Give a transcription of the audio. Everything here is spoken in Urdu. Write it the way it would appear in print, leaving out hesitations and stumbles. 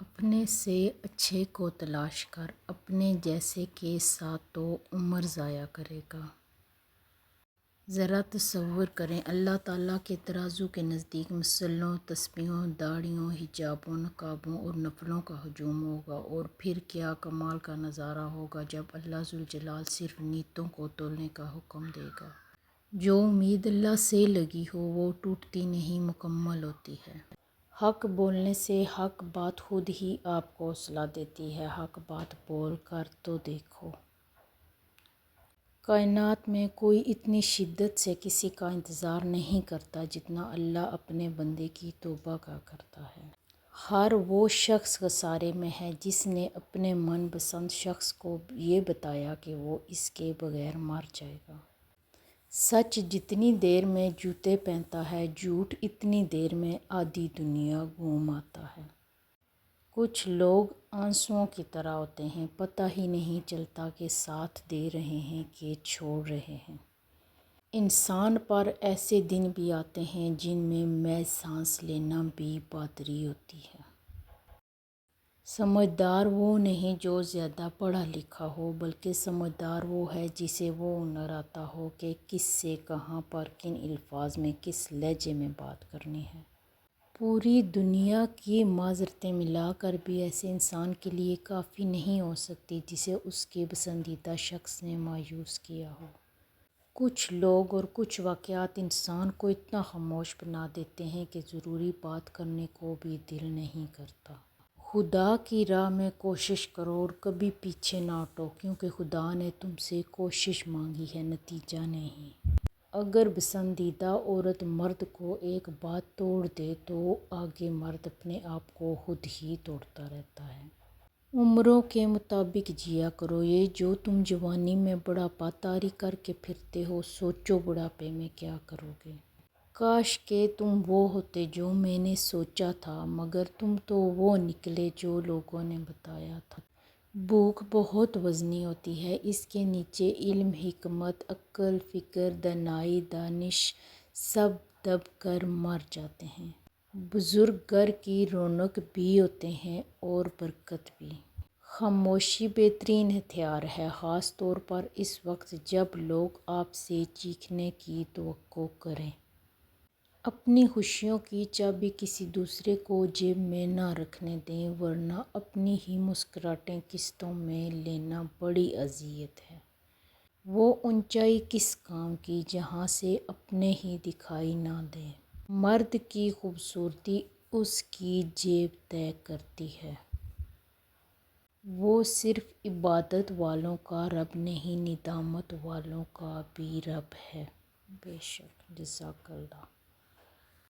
اپنے سے اچھے کو تلاش کر، اپنے جیسے کے ساتھ تو عمر ضائع کرے گا۔ ذرا تصور کریں، اللہ تعالیٰ کے ترازو کے نزدیک مسلوں، تسبیحوں، داڑھیوں، حجابوں، نقابوں اور نفلوں کا ہجوم ہوگا، اور پھر کیا کمال کا نظارہ ہوگا جب اللہ ذوالجلال صرف نیتوں کو تولنے کا حکم دے گا۔ جو امید اللہ سے لگی ہو وہ ٹوٹتی نہیں، مکمل ہوتی ہے۔ حق بولنے سے حق بات خود ہی آپ کو حوصلہ دیتی ہے۔ حق بات بول کر تو دیکھو۔ کائنات میں کوئی اتنی شدت سے کسی کا انتظار نہیں کرتا جتنا اللہ اپنے بندے کی توبہ کا کرتا ہے۔ ہر وہ شخص خسارے میں ہے جس نے اپنے من پسند شخص کو یہ بتایا کہ وہ اس کے بغیر مر جائے گا۔ سچ جتنی دیر میں جوتے پہنتا ہے، جھوٹ اتنی دیر میں آدھی دنیا گھوم آتا ہے۔ کچھ لوگ آنسوؤں کی طرح ہوتے ہیں، پتہ ہی نہیں چلتا کہ ساتھ دے رہے ہیں کہ چھوڑ رہے ہیں۔ انسان پر ایسے دن بھی آتے ہیں جن میں محض سانس لینا بھی بہادری ہوتی ہے۔ سمجھدار وہ نہیں جو زیادہ پڑھا لکھا ہو، بلکہ سمجھدار وہ ہے جسے وہ ہنر آتا ہو کہ کس سے کہاں پر کن الفاظ میں کس لہجے میں بات کرنی ہے۔ پوری دنیا کی معذرتیں ملا کر بھی ایسے انسان کے لیے کافی نہیں ہو سکتی جسے اس کے پسندیدہ شخص نے مایوس کیا ہو۔ کچھ لوگ اور کچھ واقعات انسان کو اتنا خاموش بنا دیتے ہیں کہ ضروری بات کرنے کو بھی دل نہیں کرتا۔ خدا کی راہ میں کوشش کرو اور کبھی پیچھے نہ ہٹو، کیونکہ خدا نے تم سے کوشش مانگی ہے، نتیجہ نہیں۔ اگر پسندیدہ عورت مرد کو ایک بات توڑ دے تو آگے مرد اپنے آپ کو خود ہی توڑتا رہتا ہے۔ عمروں کے مطابق جیا کرو۔ یہ جو تم جوانی میں بڑھاپا طاری کر کے پھرتے ہو، سوچو بڑھاپے میں کیا کرو گے۔ کاش کہ تم وہ ہوتے جو میں نے سوچا تھا، مگر تم تو وہ نکلے جو لوگوں نے بتایا تھا۔ بھوک بہت وزنی ہوتی ہے، اس کے نیچے علم، حکمت، عقل، فکر، دانائی، دانش سب دب کر مر جاتے ہیں۔ بزرگ گھر کی رونق بھی ہوتے ہیں اور برکت بھی۔ خاموشی بہترین ہتھیار ہے، خاص طور پر اس وقت جب لوگ آپ سے چیخنے کی توقع کریں۔ اپنی خوشیوں کی چابی کسی دوسرے کو جیب میں نہ رکھنے دیں، ورنہ اپنی ہی مسکراہٹیں قسطوں میں لینا بڑی اذیت ہے۔ وہ اونچائی کس کام کی جہاں سے اپنے ہی دکھائی نہ دیں۔ مرد کی خوبصورتی اس کی جیب طے کرتی ہے۔ وہ صرف عبادت والوں کا رب نہیں، ندامت والوں کا بھی رب ہے۔ بے شک۔ جزاک اللہ۔